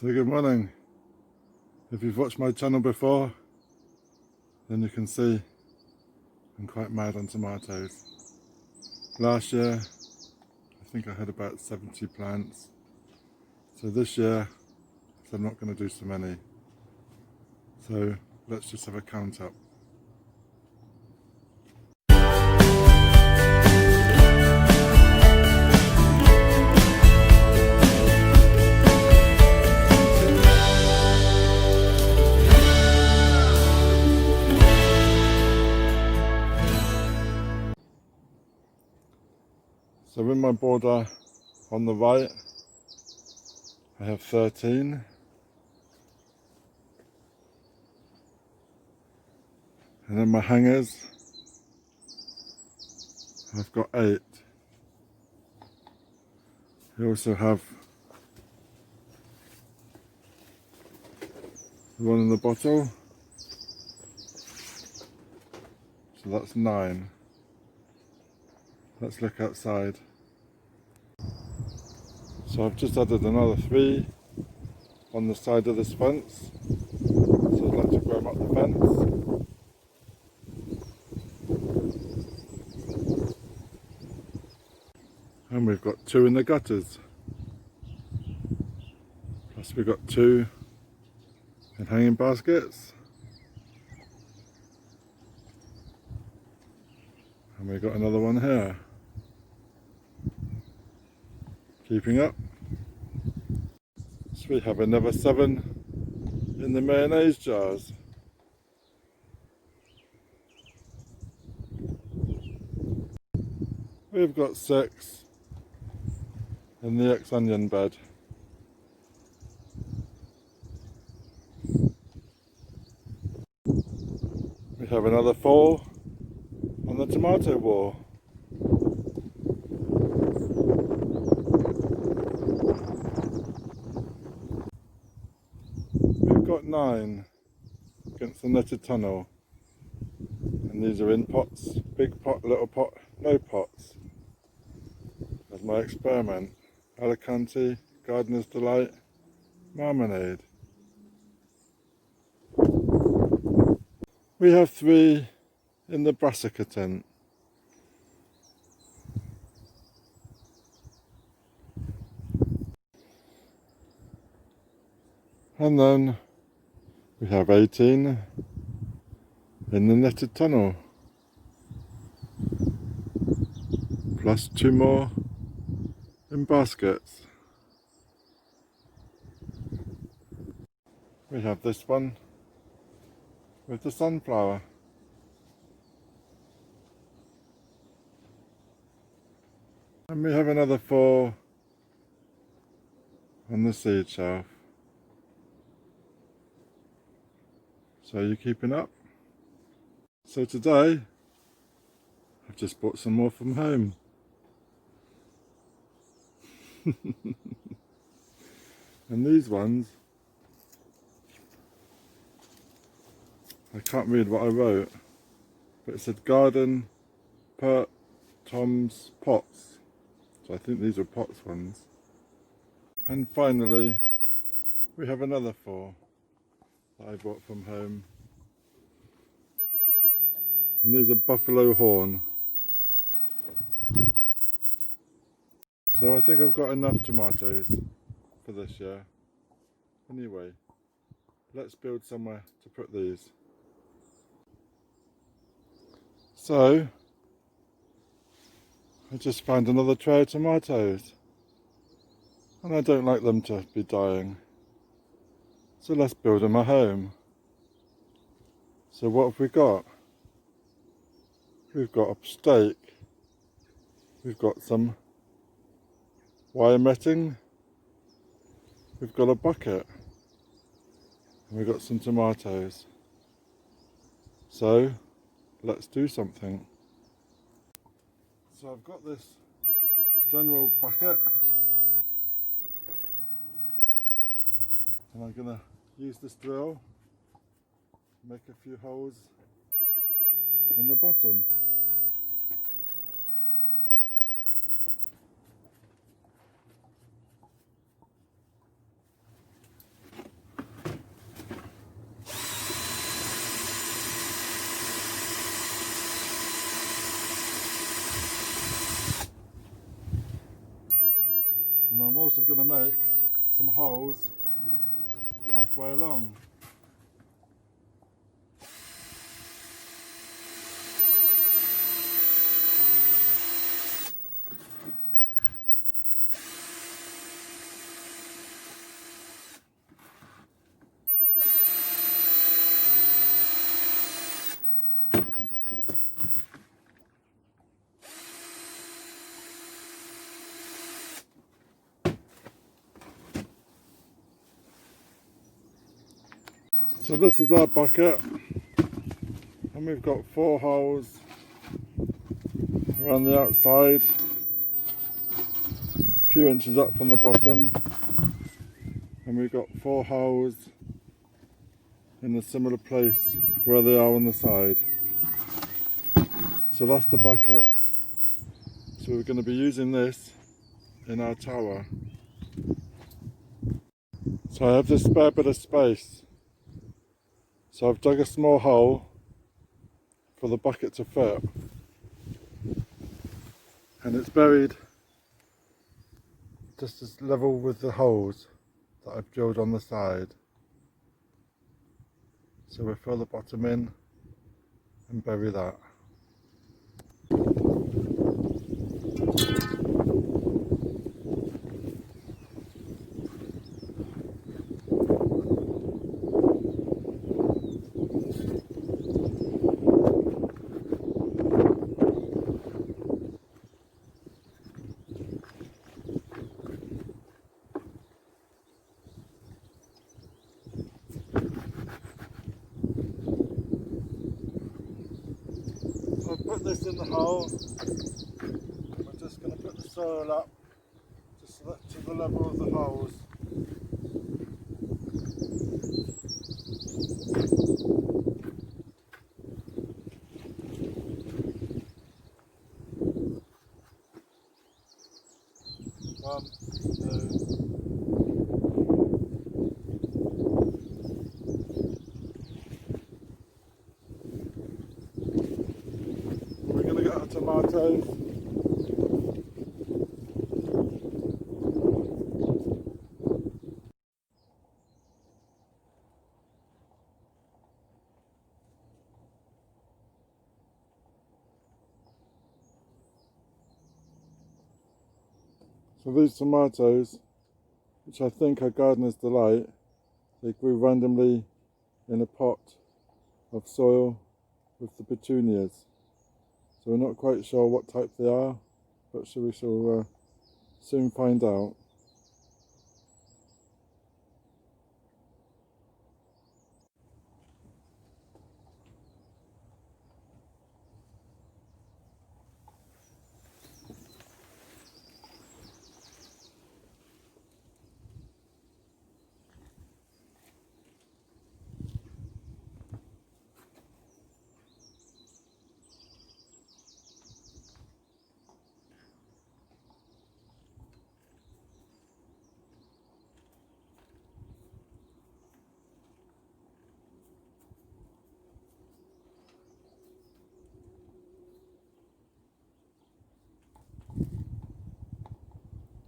So good morning. If you've watched my channel before, then you can see I'm quite mad on tomatoes. Last year, I think I had about 70 plants. So this year, I'm not going to do so many. So let's just have a count up. So in my border on the right, I have 13. And in my hangers, I've got 8. I also have the one in the bottle, so that's 9. Let's look outside. So I've just added another 3 on the side of this fence. So I'd like to grow them up the fence. And we've got 2 in the gutters. Plus we've got 2 in hanging baskets. And we've got another one here. Keeping up. So we have another 7 in the mayonnaise jars. We've got 6 in the ex-onion bed. We have another 4 on the tomato wall. We've got 9 against the netted tunnel. And these are in pots, big pot, little pot, no pots. As my experiment, Alicante, Gardener's Delight, Marmalade. We have 3 in the brassica tent. And then we have 18 in the netted tunnel. Plus 2 more in baskets. We have this one with the sunflower. And we have another 4 on the seed shelf. So you're keeping up? So today, I've just bought some more from home. And these ones, I can't read what I wrote, but it said garden per Tom's pots. So I think these are pots ones. And finally, we have another 4 that I bought from home. And these are buffalo horn. So I think I've got enough tomatoes for this year. Anyway, let's build somewhere to put these. So, I just found another tray of tomatoes. And I don't like them to be dying. So let's build them a home. So what have we got? We've got a stake. We've got some wire netting. We've got a bucket. And we've got some tomatoes. So let's do something. So I've got this general bucket. And I'm going to use this drill to make a few holes in the bottom. I'm also going to make some holes halfway along. So this is our bucket, and we've got 4 holes around the outside, a few inches up from the bottom, and we've got 4 holes in a similar place where they are on the side. So that's the bucket. So we're going to be using this in our tower. So I have this spare bit of space. So I've dug a small hole for the bucket to fit, and it's buried just as level with the holes that I've drilled on the side. So we'll fill the bottom in and bury that. I'll put this in the hole. We're just going to put the soil up just to the level of the holes. One, two. We're going to get our tomatoes. So these tomatoes, which I think are Gardener's Delight, they grew randomly in a pot of soil with the petunias. So we're not quite sure what type they are, but we shall soon find out.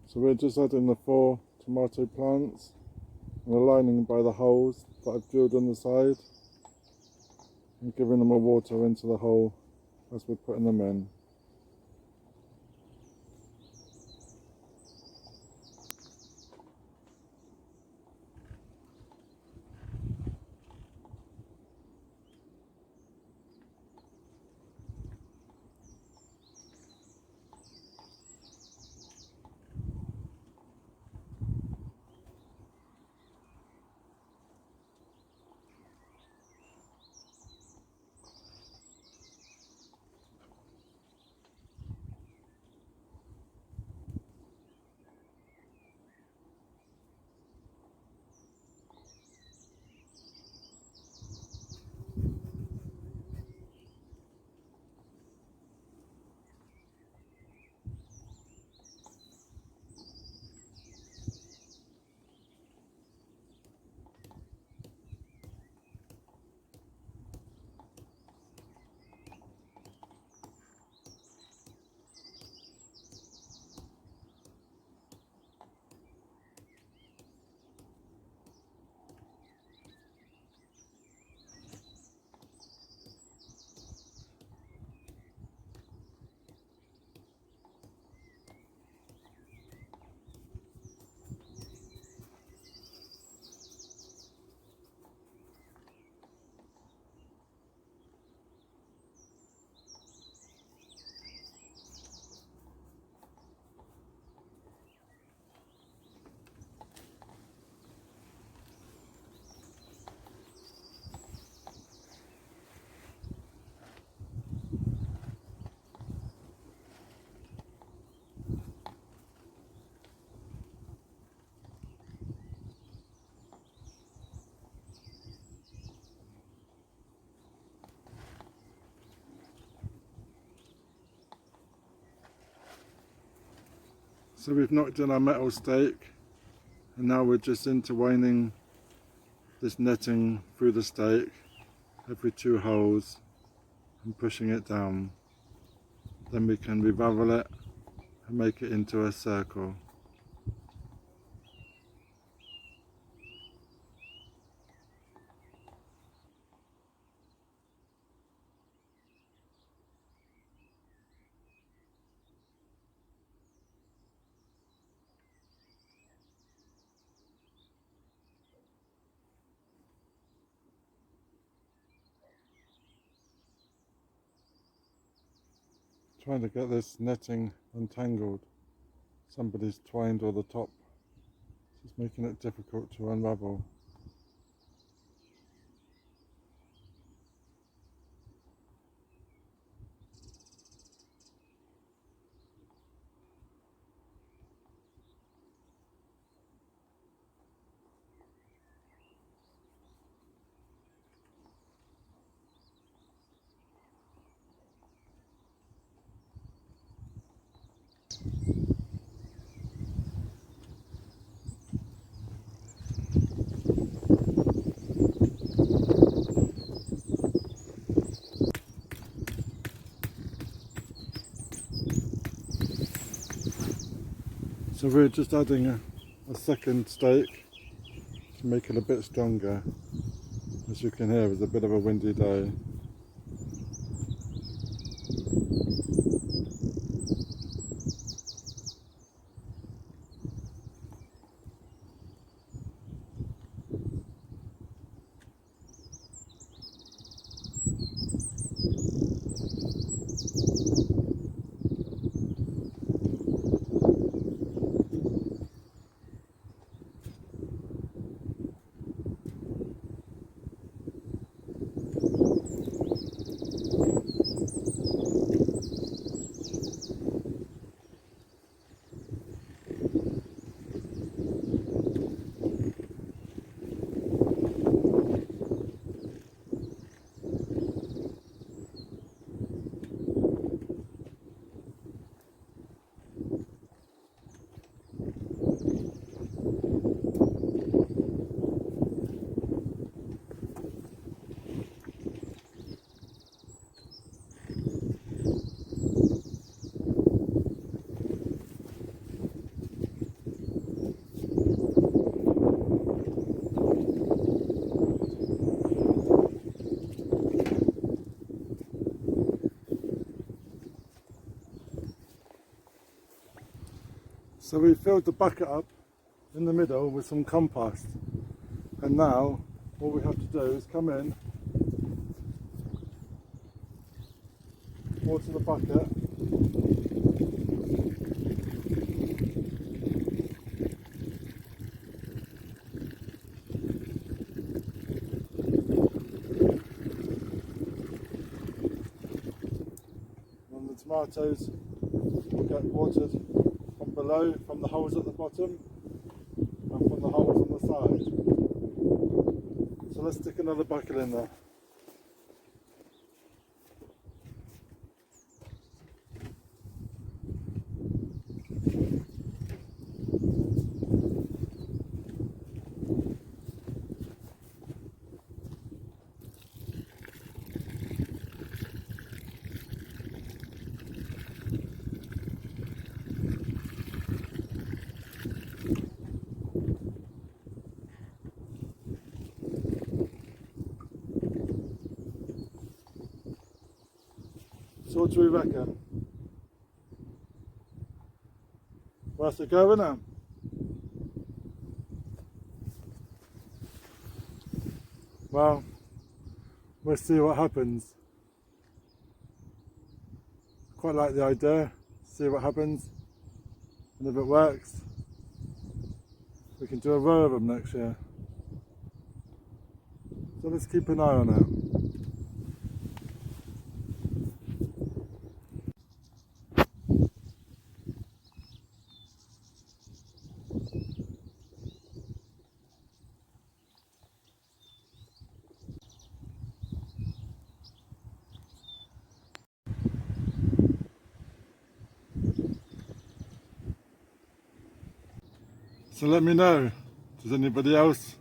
So we're just adding the 4 tomato plants and aligning by the holes that I've drilled on the side and giving them a water into the hole as we're putting them in. So we've knocked in our metal stake, and now we're just intertwining this netting through the stake every 2 holes and pushing it down. Then we can revevel it and make it into a circle. Trying to get this netting untangled. Somebody's twined all the top. It's making it difficult to unravel. So we're just adding a second stake to make it a bit stronger. As you can hear, it's a bit of a windy day. So we filled the bucket up in the middle with some compost, and now all we have to do is come in, water the bucket, and the tomatoes will get watered from below, from the holes at the bottom and from the holes on the side. So let's stick another bucket in there. So what do we reckon? Worth a go, innit? Well, we'll see what happens. Quite like the idea, see what happens, and if it works, we can do a row of them next year. So let's keep an eye on it. So let me know, does anybody else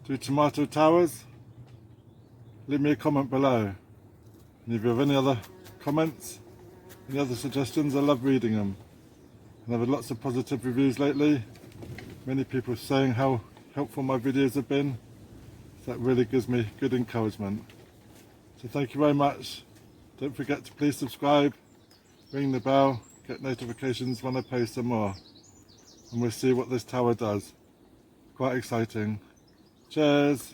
do tomato towers? Leave me a comment below. And if you have any other comments, any other suggestions, I love reading them. And I've had lots of positive reviews lately. Many people saying how helpful my videos have been. So that really gives me good encouragement. So thank you very much. Don't forget to please subscribe, ring the bell, get notifications when I post some more. And we'll see what this tower does. Quite exciting. Cheers!